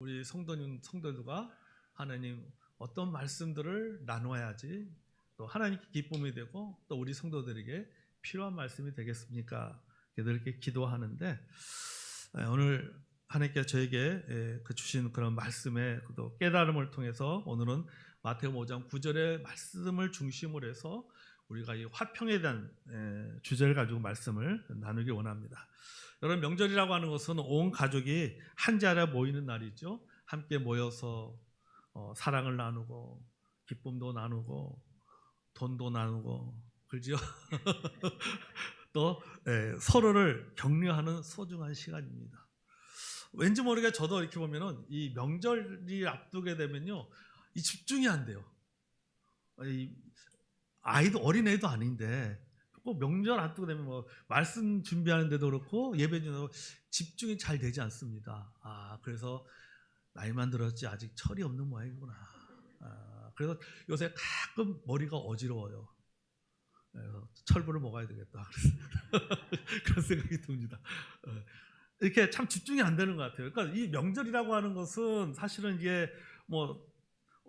우리 성도들과 하나님 어떤 말씀들을 나누어야지 또 하나님께 기쁨이 되고 또 우리 성도들에게 필요한 말씀이 되겠습니까? 이렇게 기도하는데 오늘 하나님께 저에게 주신 그런 말씀의 또 깨달음을 통해서 오늘은 마태복음 5장 9절의 말씀을 중심으로 해서 우리가 이 화평에 대한 주제를 가지고 말씀을 나누기 원합니다. 여러분, 명절이라고 하는 것은 온 가족이 한 자리에 모이는 날이죠. 함께 모여서 사랑을 나누고 기쁨도 나누고 돈도 나누고 그렇죠? 또 서로를 격려하는 소중한 시간입니다. 왠지 모르게 저도 이렇게 보면은 이 명절이 앞두게 되면요, 이 집중이 안 돼요. 아이도 어린애도 아닌데 꼭 명절 앞두게 되면 뭐 말씀 준비하는데도 그렇고 예배 중에도 집중이 잘 되지 않습니다. 그래서 나이만 들었지 아직 철이 없는 모양이구나. 그래서 요새 가끔 머리가 어지러워요. 그래서 철분을 먹어야 되겠다. 그런 생각이 듭니다. 이렇게 참 집중이 안 되는 것 같아요. 그러니까 이 명절이라고 하는 것은 사실은 이게 뭐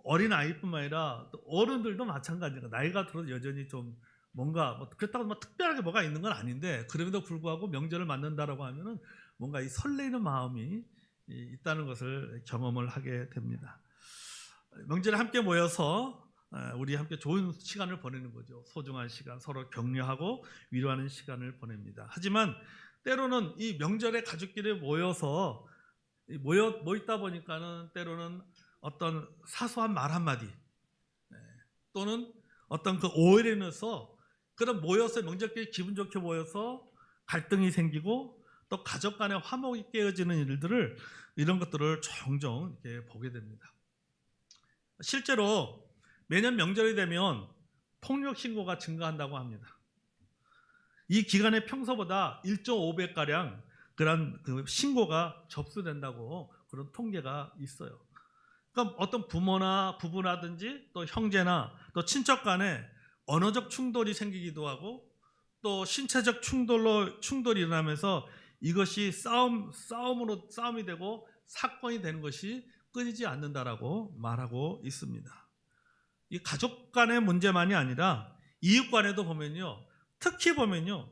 어린 아이뿐만 아니라 또 어른들도 마찬가지가 나이가 들어도 여전히 좀 뭔가 그렇다고 뭐 특별하게 뭐가 있는 건 아닌데 그럼에도 불구하고 명절을 맞는다라고 하면은 뭔가 이 설레이는 마음이 있다는 것을 경험을 하게 됩니다. 명절에 함께 모여서 우리 함께 좋은 시간을 보내는 거죠. 소중한 시간, 서로 격려하고 위로하는 시간을 보냅니다. 하지만 때로는 이 명절에 가족끼리 모여서 모여 있다 보니까는 때로는 어떤 사소한 말 한마디 또는 어떤 그 오해로 인해서 그런 모여서 명절끼리 기분 좋게 모여서 갈등이 생기고 또 가족 간의 화목이 깨어지는 일들을 이런 것들을 종종 이렇게 보게 됩니다. 실제로 매년 명절이 되면 폭력 신고가 증가한다고 합니다. 이 기간에 평소보다 1.5배가량 그런 그 신고가 접수된다고 그런 통계가 있어요. 그러니까 어떤 부모나 부부라든지 또 형제나 또 친척 간에 언어적 충돌이 생기기도 하고 또 신체적 충돌이 일어나면서 이것이 싸움이 되고 사건이 되는 것이 끊이지 않는다라고 말하고 있습니다. 이 가족 간의 문제만이 아니라 이웃 간에도 보면요, 특히 보면요,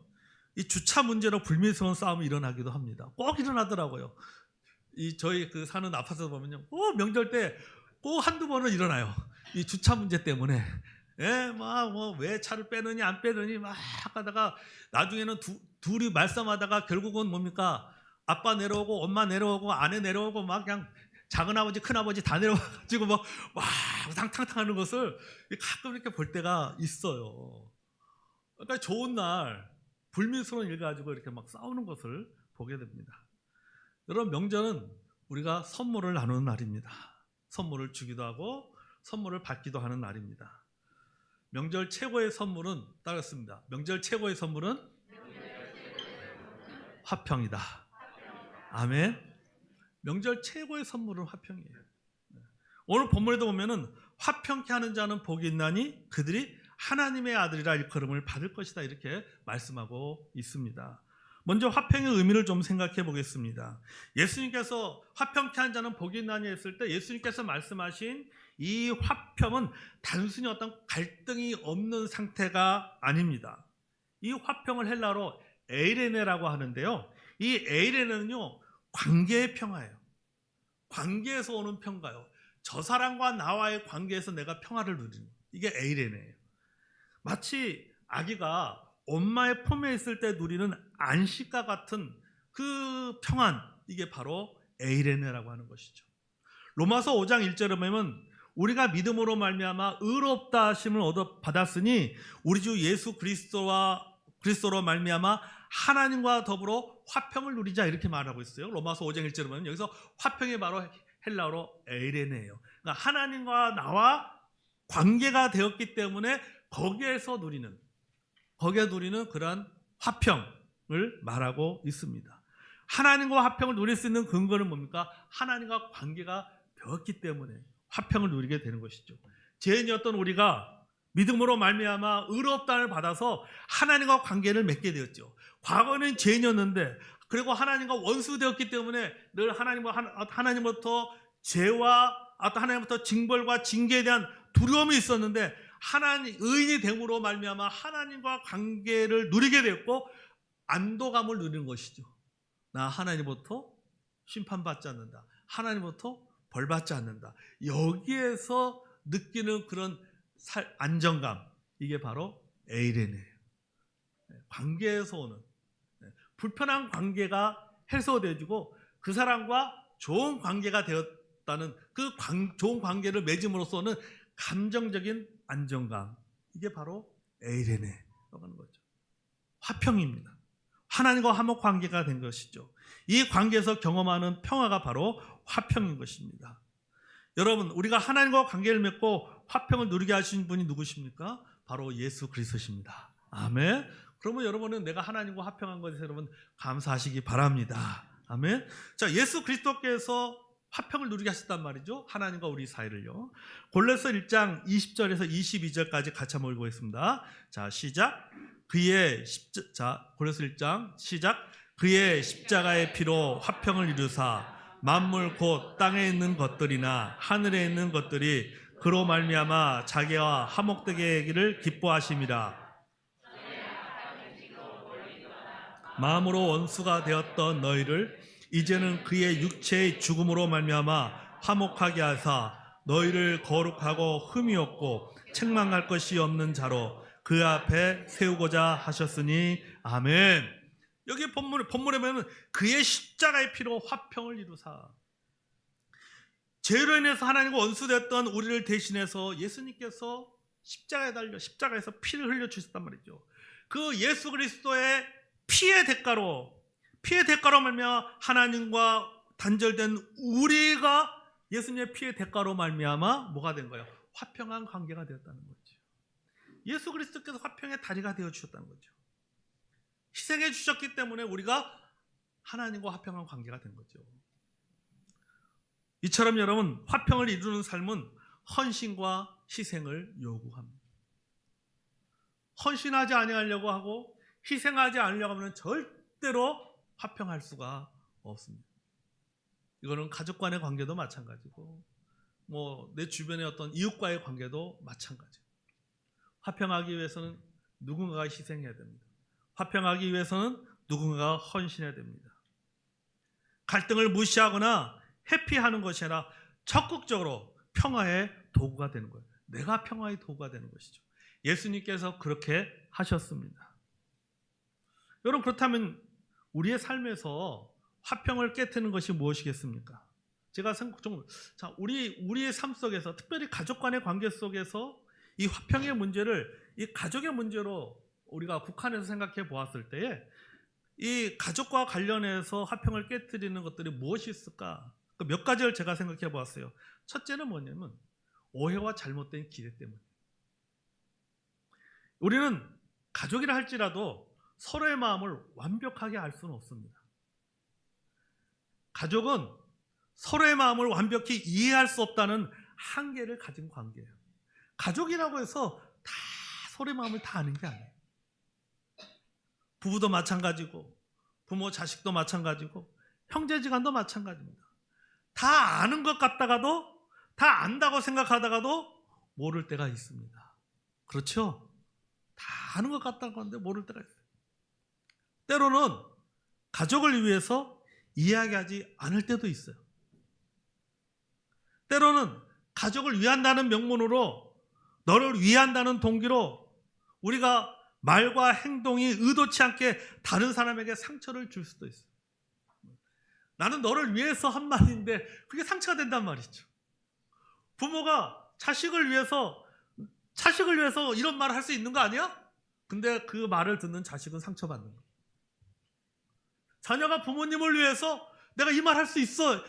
이 주차 문제로 불미스러운 싸움이 일어나기도 합니다. 꼭 일어나더라고요. 저희 그 사는 아파트에 보면요, 꼭 명절 때 꼭 한두 번은 일어나요. 이 주차 문제 때문에. 왜 차를 빼느니 안 빼느니 막 하다가 나중에는 둘이 말싸움하다가 결국은 뭡니까? 아빠 내려오고 엄마 내려오고 아내 내려오고 막 그냥 작은아버지 큰아버지 다 내려와가지고 막 우당탕탕 하는 것을 가끔 이렇게 볼 때가 있어요. 그러니까 좋은 날 불미스러운 일 가지고 이렇게 막 싸우는 것을 보게 됩니다. 여러분, 명절은 우리가 선물을 나누는 날입니다. 선물을 주기도 하고 선물을 받기도 하는 날입니다. 명절 최고의 선물은 따랐습니다. 명절 최고의 선물은 화평이다. 아멘. 명절 최고의 선물은 화평이에요. 오늘 본문에도 보면은 화평케 하는 자는 복이 있나니 그들이 하나님의 아들이라 일컬음을 받을 것이다, 이렇게 말씀하고 있습니다. 먼저 화평의 의미를 좀 생각해 보겠습니다. 예수님께서 화평케 한 자는 복이 있나니 했을 때 예수님께서 말씀하신 이 화평은 단순히 어떤 갈등이 없는 상태가 아닙니다. 이 화평을 헬라어로 에이레네라고 하는데요, 이 에이레네는요, 관계의 평화예요. 관계에서 오는 평가요. 저 사람과 나와의 관계에서 내가 평화를 누리는, 이게 에이레네예요. 마치 아기가 엄마의 품에 있을 때 누리는 안식과 같은 그 평안, 이게 바로 에이레네라고 하는 것이죠. 로마서 5장 1절에 보면 우리가 믿음으로 말미암아 의롭다 하심을 얻어 받았으니 우리 주 예수 그리스도로 말미암아 하나님과 더불어 화평을 누리자, 이렇게 말하고 있어요. 로마서 5장 1절에 보면 여기서 화평이 바로 헬라어로 에이레네예요. 그러니까 하나님과 나와 관계가 되었기 때문에 거기에 누리는 그러한 화평을 말하고 있습니다. 하나님과 화평을 누릴 수 있는 근거는 뭡니까? 하나님과 관계가 되었기 때문에 화평을 누리게 되는 것이죠. 죄인이었던 우리가 믿음으로 말미암아 의롭다를 받아서 하나님과 관계를 맺게 되었죠. 과거는 죄인이었는데 그리고 하나님과 원수되었기 때문에 늘 하나님으로부터 죄와 어떤 하나님부터 징벌과 징계에 대한 두려움이 있었는데 하나님 의인이 됨으로 말미암아 하나님과 관계를 누리게 되었고 안도감을 누리는 것이죠. 나 하나님부터 심판받지 않는다. 하나님부터 벌받지 않는다. 여기에서 느끼는 그런 안정감, 이게 바로 에이레네예요. 관계에서 오는 불편한 관계가 해소되어지고 그 사람과 좋은 관계가 되었다는 그 좋은 관계를 맺음으로써는 감정적인 안정감, 이게 바로 에이레네라고 하는 거죠. 화평입니다. 하나님과 화목 관계가 된 것이죠. 이 관계에서 경험하는 평화가 바로 화평인 것입니다. 여러분, 우리가 하나님과 관계를 맺고 화평을 누리게 하신 분이 누구십니까? 바로 예수 그리스도십니다. 아멘. 그러면 여러분은 내가 하나님과 화평한 것에 여러분 감사하시기 바랍니다. 아멘. 자, 예수 그리스도께서 화평을 누리게 하셨단 말이죠. 하나님과 우리 사이를요. 골로새 1장 20절에서 22절까지 같이 한번 읽어보겠습니다. 자, 시작. 골로새 1장 시작. 그의 십자가의 피로 화평을 이루사 만물 곧 땅에 있는 것들이나 하늘에 있는 것들이 그로 말미암아 자기와 화목되게 하기를 기뻐하심이라. 마음으로 원수가 되었던 너희를 이제는 그의 육체의 죽음으로 말미암아 화목하게 하사 너희를 거룩하고 흠이 없고 책망할 것이 없는 자로 그 앞에 세우고자 하셨으니 아멘. 여기 본문에 보면 그의 십자가의 피로 화평을 이루사, 죄로 인해서 하나님과 원수되었던 우리를 대신해서 예수님께서 십자가에 달려 십자가에서 피를 흘려 주셨단 말이죠. 그 예수 그리스도의 피의 대가로 말미암아 하나님과 단절된 우리가 예수님의 피의 대가로 말미암아 뭐가 된 거예요? 화평한 관계가 되었다는 거죠. 예수 그리스도께서 화평의 다리가 되어 주셨다는 거죠. 희생해 주셨기 때문에 우리가 하나님과 화평한 관계가 된 거죠. 이처럼 여러분, 화평을 이루는 삶은 헌신과 희생을 요구합니다. 헌신하지 아니하려고 하고 희생하지 않으려고 하면 절대로 화평할 수가 없습니다. 이거는 가족 간의 관계도 마찬가지고 내 주변의 어떤 이웃과의 관계도 마찬가지고, 화평하기 위해서는 누군가가 희생해야 됩니다. 화평하기 위해서는 누군가가 헌신해야 됩니다. 갈등을 무시하거나 회피하는 것이 아니라 적극적으로 평화의 도구가 되는 거예요. 내가 평화의 도구가 되는 것이죠. 예수님께서 그렇게 하셨습니다. 여러분, 그렇다면 우리의 삶에서 화평을 깨트리는 것이 무엇이겠습니까? 제가 우리의 삶 속에서, 특별히 가족 간의 관계 속에서 이 화평의 문제를 이 가족의 문제로 우리가 국한해서 생각해 보았을 때에 이 가족과 관련해서 화평을 깨트리는 것들이 무엇이 있을까? 몇 가지를 제가 생각해 보았어요. 첫째는 뭐냐면 오해와 잘못된 기대 때문에. 우리는 가족이라 할지라도 서로의 마음을 완벽하게 알 수는 없습니다. 가족은 서로의 마음을 완벽히 이해할 수 없다는 한계를 가진 관계예요. 가족이라고 해서 다 서로의 마음을 다 아는 게 아니에요. 부부도 마찬가지고 부모 자식도 마찬가지고 형제지간도 마찬가지입니다. 다 아는 것 같다가도, 다 안다고 생각하다가도 모를 때가 있습니다. 그렇죠? 다 아는 것 같다고 하는데 모를 때가 있어요. 때로는 가족을 위해서 이야기하지 않을 때도 있어요. 때로는 가족을 위한다는 명분으로, 너를 위한다는 동기로 우리가 말과 행동이 의도치 않게 다른 사람에게 상처를 줄 수도 있어요. 나는 너를 위해서 한 말인데 그게 상처가 된단 말이죠. 부모가 자식을 위해서 이런 말을 할 수 있는 거 아니야? 근데 그 말을 듣는 자식은 상처받는 거예요. 자녀가 부모님을 위해서 내가 이 말 할 수 있어,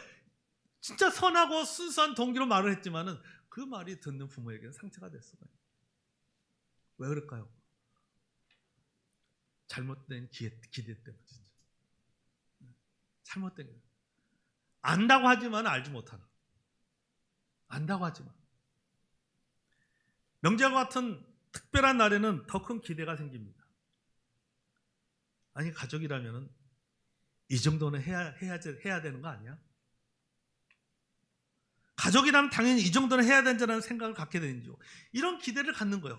진짜 선하고 순수한 동기로 말을 했지만은 그 말이 듣는 부모에게는 상처가 될 수가 있어요. 왜 그럴까요? 잘못된 기대 때문에. 진짜 잘못된 거예요. 안다고 하지만 알지 못하는. 안다고 하지만. 명절과 같은 특별한 날에는 더 큰 기대가 생깁니다. 아니, 가족이라면은 이 정도는 해야 되는 거 아니야? 가족이라면 당연히 이 정도는 해야 된다는 생각을 갖게 되는지요. 이런 기대를 갖는 거예요.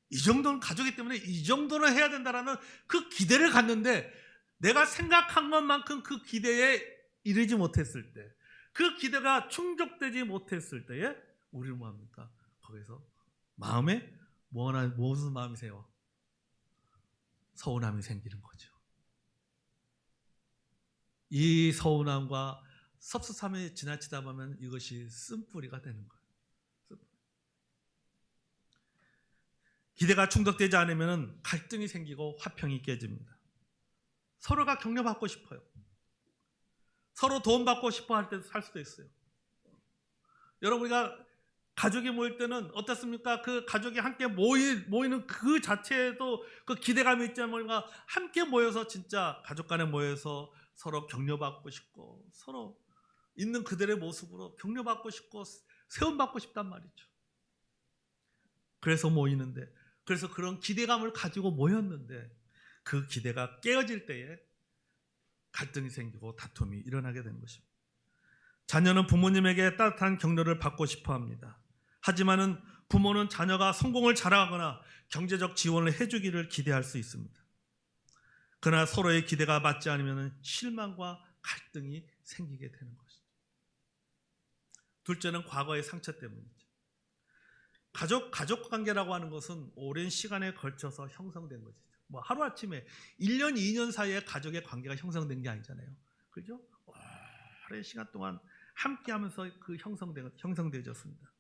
이 정도는 가족이기 때문에 이 정도는 해야 된다라는 그 기대를 갖는데 내가 생각한 것만큼 그 기대에 이르지 못했을 때, 그 기대가 충족되지 못했을 때에 우리는 뭐합니까? 거기서 마음에 무슨 마음이세요? 서운함이 생기는 거죠. 이 서운함과 섭섭함이 지나치다 보면 이것이 쓴뿌리가 되는 거예요. 기대가 충족되지 않으면 갈등이 생기고 화평이 깨집니다. 서로가 격려받고 싶어요. 서로 도움받고 싶어 할 때도 살 수도 있어요. 여러분, 우리가 가족이 모일 때는 어떻습니까? 그 가족이 함께 모이는 그 자체에도 그 기대감이 있지만 우리가 함께 모여서 진짜 가족 간에 모여서 서로 격려받고 싶고 서로 있는 그들의 모습으로 격려받고 싶고 세움받고 싶단 말이죠. 그래서 모이는데, 그래서 그런 기대감을 가지고 모였는데 그 기대가 깨어질 때에 갈등이 생기고 다툼이 일어나게 되는 것입니다. 자녀는 부모님에게 따뜻한 격려를 받고 싶어 합니다. 하지만은 부모는 자녀가 성공을 자랑하거나 경제적 지원을 해주기를 기대할 수 있습니다. 그러나 서로의 기대가 맞지 않으면 실망과 갈등이 생기게 되는 것이죠. 둘째는 과거의 상처 때문이죠. 가족 관계라고 하는 것은 오랜 시간에 걸쳐서 형성된 것이죠. 뭐 하루아침에 1년, 2년 사이에 가족의 관계가 형성된 게 아니잖아요. 그렇죠? 오랜 시간 동안 함께 하면서 그 형성되어졌습니다.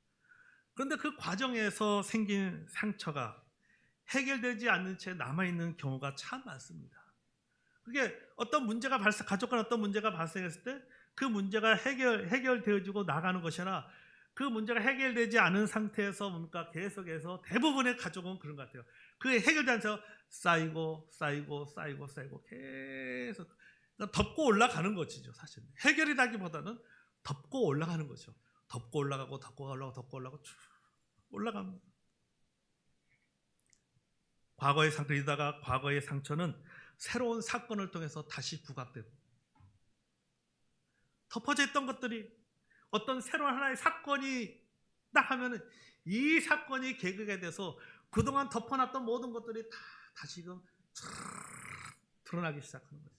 그런데 그 과정에서 생긴 상처가 해결되지 않는 채 남아있는 경우가 참 많습니다. 그게 어떤 문제가 가족 간 어떤 문제가 발생했을 때 그 문제가 해결되어지고 나가는 것이 아니라 그 문제가 해결되지 않은 상태에서 뭡니까? 계속해서 대부분의 가족은 그런 것 같아요. 그게 해결되지 않아서 쌓이고 계속 덮고 올라가는 것이죠. 사실 해결이라기보다는 덮고 올라가는 거죠. 덮고 올라가고 쭉 올라갑니다. 과거의 상처이다가 과거의 상처는 새로운 사건을 통해서 다시 부각되고, 덮어져 있던 것들이 어떤 새로운 하나의 사건이 딱 하면은 이 사건이 계기가 돼서 그동안 덮어놨던 모든 것들이 다 다시금 드러나기 시작하는 거죠.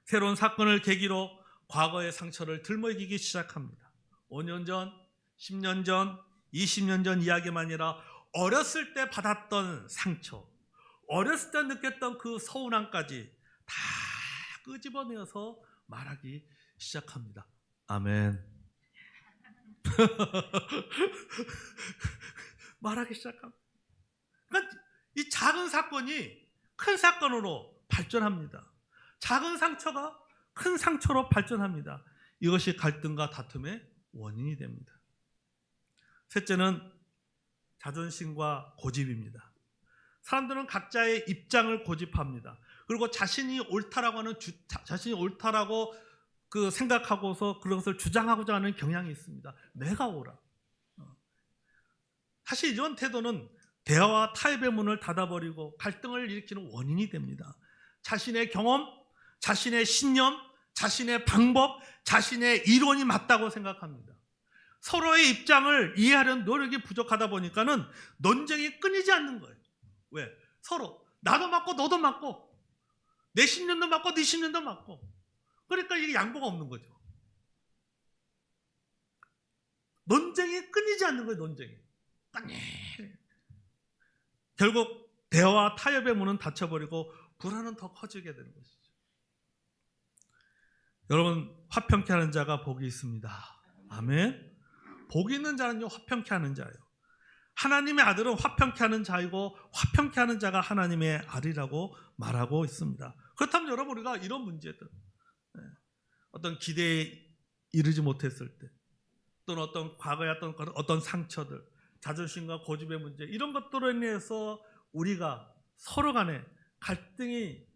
새로운 사건을 계기로 과거의 상처를 들먹이기 시작합니다. 5년 전, 10년 전, 20년 전 이야기만 아니라 어렸을 때 받았던 상처, 어렸을 때 느꼈던 그 서운함까지 다 끄집어내어서 말하기 시작합니다. 아멘. 말하기 시작합니다. 그러니까 이 작은 사건이 큰 사건으로 발전합니다. 작은 상처가 큰 상처로 발전합니다. 이것이 갈등과 다툼의 원인이 됩니다. 셋째는 자존심과 고집입니다. 사람들은 각자의 입장을 고집합니다. 그리고 자신이 옳다라고 그 생각하고서 그것을 주장하고자 하는 경향이 있습니다. 내가 옳아. 사실 이런 태도는 대화와 타협의 문을 닫아버리고 갈등을 일으키는 원인이 됩니다. 자신의 경험, 자신의 신념, 자신의 방법, 자신의 이론이 맞다고 생각합니다. 서로의 입장을 이해하려는 노력이 부족하다 보니까는 논쟁이 끊이지 않는 거예요. 왜? 서로 나도 맞고 너도 맞고 내 신념도 맞고 네 신념도 맞고, 그러니까 이게 양보가 없는 거죠. 논쟁이 끊이지 않는 거예요. 논쟁이 결국 대화와 타협의 문은 닫혀버리고 불화는 더 커지게 되는 것이죠. 여러분, 화평케 하는 자가 복이 있습니다. 아멘. 복이 있는 자는요, 화평케 하는 자예요. 하나님의 아들은 화평케 하는 자이고 화평케 하는 자가 하나님의 아들이라고 말하고 있습니다. 그렇다면 여러분, 우리가 이런 문제들, 어떤 기대에 이르지 못했을 때, 또는 어떤 과거의 어떤 상처들, 자존심과 고집의 문제, 이런 것들로 인해서 우리가 서로 간에 갈등이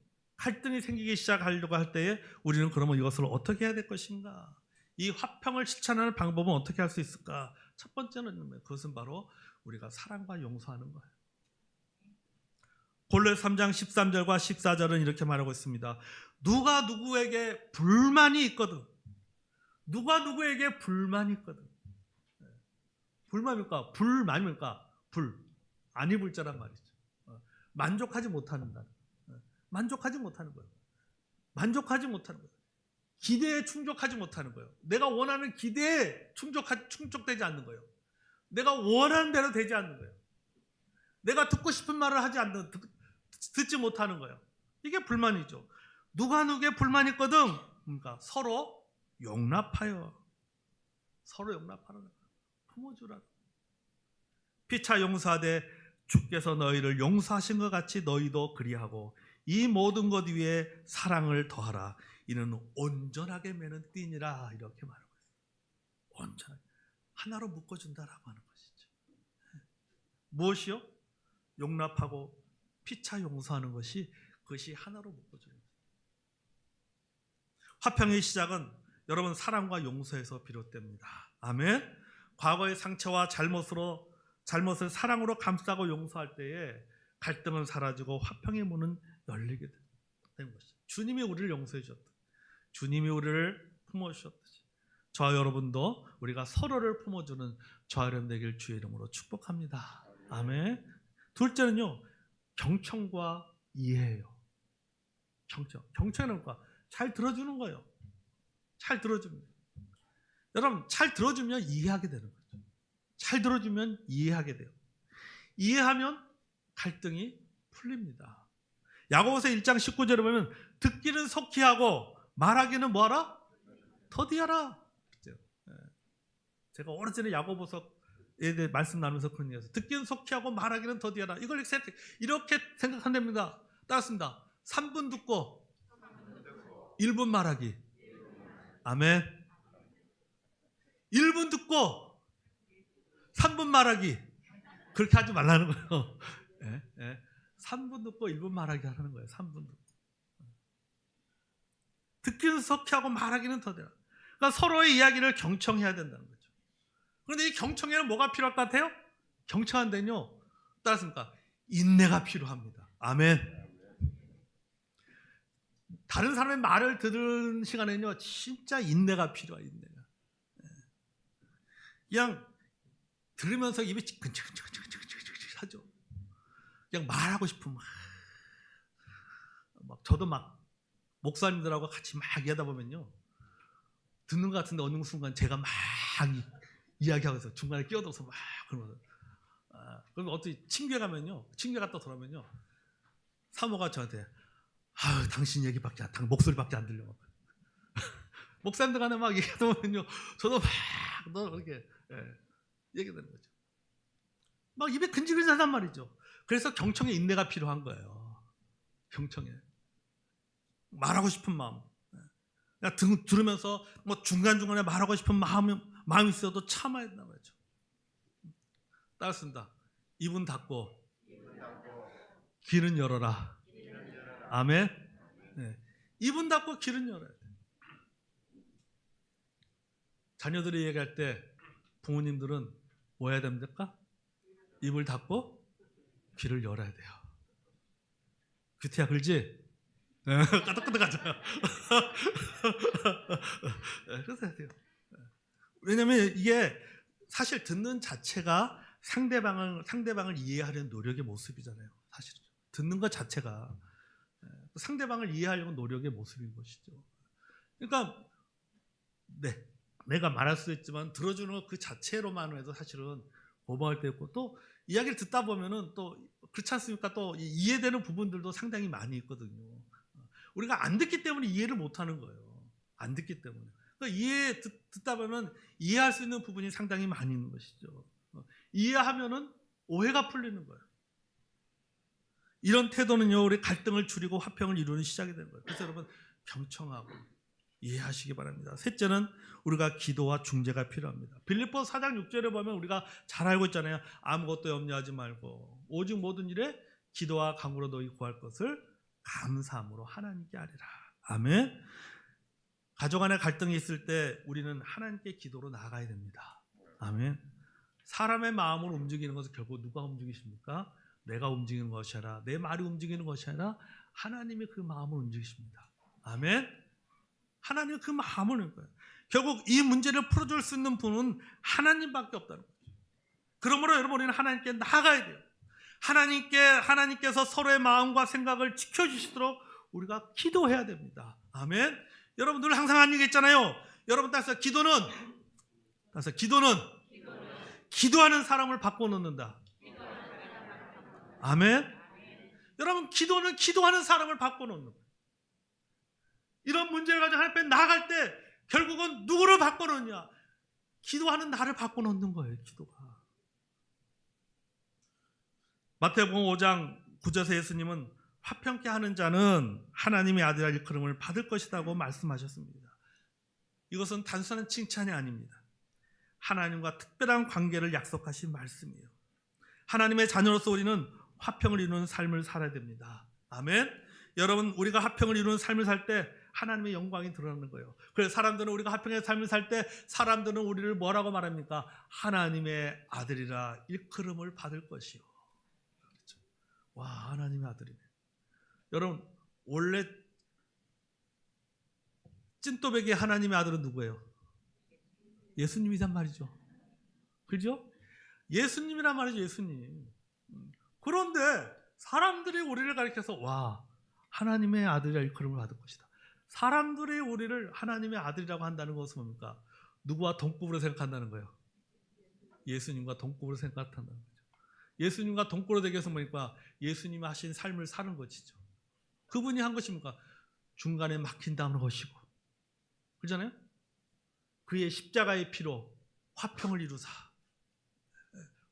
생기기 시작하려고 할 때에 우리는 그러면 이것을 어떻게 해야 될 것인가? 이 화평을 실천하는 방법은 어떻게 할 수 있을까? 첫 번째는 그것은 바로 우리가 사랑과 용서하는 거예요. 골로새 3장 13절과 14절은 이렇게 말하고 있습니다. 누가 누구에게 불만이 있거든, 누가 누구에게 불만이 있거든. 불만입니까? 불만입니까? 아니 불자란 말이죠. 만족하지 못하는 만족하지 못하는 거예요. 만족하지 못하는 거예요. 기대에 충족하지 못하는 거예요. 내가 원하는 기대에 충족되지 않는 거예요. 내가 원하는 대로 되지 않는 거예요. 내가 듣고 싶은 말을 듣지 못하는 거예요. 이게 불만이죠. 누가 누구에 불만이 있거든. 그러니까 서로 용납하여. 서로 용납하라는 거예요. 품어주라. 피차 용서하되 주께서 너희를 용서하신 것 같이 너희도 그리하고 이 모든 것 위에 사랑을 더하라. 이는 온전하게 매는 띠니라. 이렇게 말하고 있어요. 온전하게. 하나로 묶어준다라고 하는 것이죠. 무엇이요? 용납하고 피차 용서하는 그것이 하나로 묶어주는 거예요. 화평의 시작은 여러분 사랑과 용서에서 비롯됩니다. 아멘. 과거의 상처와 잘못을 사랑으로 감싸고 용서할 때에 갈등은 사라지고 화평의 문은 열리게 되는 것이죠. 주님이 우리를 용서해 주셨다. 주님이 우리를 품어주셨듯이 저와 여러분도 우리가 서로를 품어주는 저와 여러분 되길 주의 이름으로 축복합니다. 아멘. 둘째는요, 경청과 이해예요. 경청은 뭔가 잘 들어주는 거예요. 잘 들어줍니다. 여러분, 잘 들어주면 이해하게 되는 거죠. 잘 들어주면 이해하게 돼요. 이해하면 갈등이 풀립니다. 야고보서 1장 19절에 보면 듣기는 속히 하고 말하기는 뭐하라? 더디하라. 제가 오래전에 야고보서에 대해 말씀 나누면서 그런 얘기했어요. 듣기는 속히 하고 말하기는 더디하라. 이걸 이렇게 생각한답니다. 따랐습니다. 3분 듣고 1분 말하기. 아멘. 1분 듣고 3분 말하기. 그렇게 하지 말라는 거예요. 3분 듣고 1분 말하기 하라는 거예요. 3분 듣고. 듣기는 속히 하고 말하기는 더디하라. 그러니까 서로의 이야기를 경청해야 된다는 거죠. 그런데 이 경청에는 뭐가 필요할 것 같아요? 경청한 데는요, 따랐습니까? 인내가 필요합니다. 아멘. 다른 사람의 말을 들은 시간에는요, 진짜 인내가 필요해요. 인내가. 그냥 들으면서 입이 근질근질근질근질 하죠. 그냥 말하고 싶으면 막 저도 막 목사님들하고 같이 막 얘기하다 보면요, 듣는 것 같은데 어느 순간 제가 막 이야기하고 있어요. 중간에 끼어들어서 막 그러면서. 그러면 어떻게 친구에 가면요, 친구에 갔다 돌아오면요, 사모가 저한테 아유, 당신 얘기밖에 목소리밖에 안 들려. 목사님들 간에 막 얘기하다 보면요, 저도 막 그렇게 얘기되는 거죠. 막 입에 근질근질하단 말이죠. 그래서 경청에 인내가 필요한 거예요. 경청에 말하고 싶은 마음. 들으면서 뭐 중간중간에 말하고 싶은 마음이 있어도 참아야 된단 말이죠. 따랐습니다. 입은 닫고 귀는 열어라. 아멘. 입은 닫고 귀는 열어야 돼. 자녀들이 얘기할 때 부모님들은 뭐 해야 됩니까? 입을 닫고 귀를 열어야 돼요. 귀태야 그러지? 까딱까딱하잖아요. 그래서 해야 돼요. 왜냐하면 이게 사실 듣는 자체가 상대방을 이해하려는 노력의 모습이잖아요. 사실은 듣는 것 자체가 상대방을 이해하려는 노력의 모습인 것이죠. 그러니까 내가 말할 수 있지만 들어주는 것 그 자체로만 해도 사실은 고마울 때 있고, 또 이야기를 듣다 보면은 또 그렇지 않습니까? 또 이해되는 부분들도 상당히 많이 있거든요. 우리가 안 듣기 때문에 이해를 못하는 거예요. 안 듣기 때문에. 그러니까 듣다 보면 이해할 수 있는 부분이 상당히 많이 있는 것이죠. 이해하면은 오해가 풀리는 거예요. 이런 태도는요, 우리 갈등을 줄이고 화평을 이루는 시작이 되는 거예요. 그래서 여러분, 경청하고 이해하시기 바랍니다. 셋째는 우리가 기도와 중재가 필요합니다. 빌립보서 4장 6절에 보면 우리가 잘 알고 있잖아요. 아무것도 염려하지 말고 오직 모든 일에 기도와 간구로 너희 구할 것을 감사함으로 하나님께 아뢰라. 아멘. 가족 안에 갈등이 있을 때 우리는 하나님께 기도로 나아가야 됩니다. 아멘. 사람의 마음을 움직이는 것은 결국 누가 움직이십니까? 내가 움직이는 것이 아니라, 내 말이 움직이는 것이 아니라 하나님이 그 마음을 움직이십니다. 아멘. 하나님은 그 마음을 움직이는 거예요. 결국 이 문제를 풀어줄 수 있는 분은 하나님밖에 없다는 거죠. 그러므로 여러분, 우리는 하나님께 나아가야 돼요. 하나님께서 서로의 마음과 생각을 지켜주시도록 우리가 기도해야 됩니다. 아멘. 여러분들 항상 한 얘기 있잖아요. 여러분 따라서 기도는 기도하는 사람을 바꿔놓는다. 아멘. 여러분, 기도는 기도하는 사람을 바꿔놓는 거예요. 이런 문제를 가지고 하나님 앞에 나아갈 때 결국은 누구를 바꿔놓느냐? 기도하는 나를 바꿔놓는 거예요. 기도가. 마태복음 5장 9절에서 예수님은 화평케 하는 자는 하나님의 아들이라 일컬음을 받을 것이라고 말씀하셨습니다. 이것은 단순한 칭찬이 아닙니다. 하나님과 특별한 관계를 약속하신 말씀이에요. 하나님의 자녀로서 우리는 화평을 이루는 삶을 살아야 됩니다. 아멘. 여러분, 우리가 화평을 이루는 삶을 살 때 하나님의 영광이 드러나는 거예요. 그래서 사람들은, 우리가 화평의 삶을 살 때 사람들은 우리를 뭐라고 말합니까? 하나님의 아들이라 일컬음을 받을 것이요. 그렇죠. 와, 하나님의 아들이네. 여러분, 원래 찐또배기의 하나님의 아들은 누구예요? 예수님이란 말이죠. 그죠? 예수님이란 말이죠. 예수님. 그런데 사람들이 우리를 가리켜서 와, 하나님의 아들이라 일컬음을 받을 것이다. 사람들이 우리를 하나님의 아들이라고 한다는 것은 뭡니까? 누구와 동급으로 생각한다는 거예요? 예수님과 동급으로 생각한다는 거죠. 예수님과 동급으로 되기 위해서 뭡니까? 예수님이 하신 삶을 사는 것이죠. 그분이 한 것입니까? 중간에 막힌 다음을 하시고, 그렇잖아요? 그의 십자가의 피로 화평을 이루사.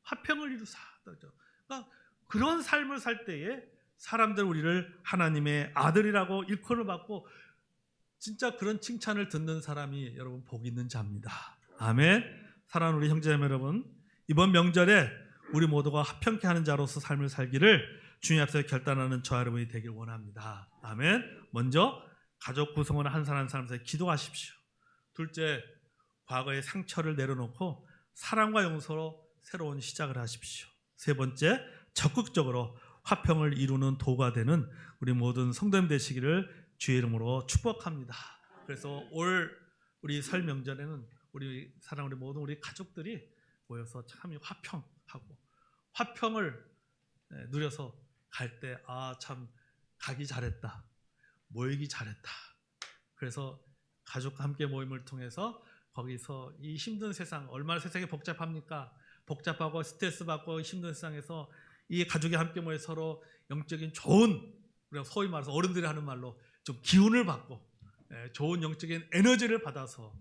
화평을 이루사. 그러니까 그런 삶을 살 때에 사람들 우리를 하나님의 아들이라고 일컬음을 받고, 진짜 그런 칭찬을 듣는 사람이 여러분 복 있는 자입니다. 아멘. 사랑하는 우리 형제자매 여러분, 이번 명절에 우리 모두가 화평케 하는 자로서 삶을 살기를 주님 앞에서 결단하는 저와 여러분이 되길 원합니다. 아멘. 먼저 가족 구성원 한 사람 한 사람에서 기도하십시오. 둘째, 과거의 상처를 내려놓고 사랑과 용서로 새로운 시작을 하십시오. 세 번째, 적극적으로 화평을 이루는 도구가 되는 우리 모든 성도님 되시기를 주의 이름으로 축복합니다. 그래서 올 우리 설 명절에는 우리 사랑 우리 모든 우리 가족들이 모여서 참 화평하고 화평을 누려서 갈 때 아, 참 가기 잘했다, 모이기 잘했다. 그래서 가족과 함께 모임을 통해서 거기서 이 힘든 세상, 얼마나 세상이 복잡합니까? 복잡하고 스트레스 받고 힘든 세상에서 이 가족이 함께 모여 서로 영적인 좋은, 우리가 소위 말해서 어른들이 하는 말로 좀 기운을 받고 좋은 영적인 에너지를 받아서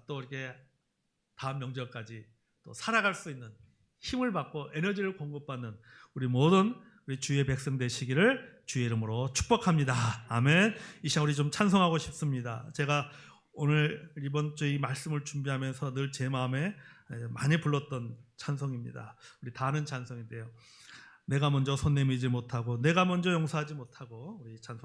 또 이렇게 다음 명절까지 또 살아갈 수 있는 힘을 받고 에너지를 공급받는 우리 모든 우리 주의 백성 되시기를 주의 이름으로 축복합니다. 아멘. 이 시간 우리 좀 찬송하고 싶습니다. 제가 오늘 이번 주 이 말씀을 준비하면서 늘 제 마음에 많이 불렀던 찬송입니다. 우리 다 아는 찬송인데요. 내가 먼저 손 내밀지 못하고 내가 먼저 용서하지 못하고, 우리 찬송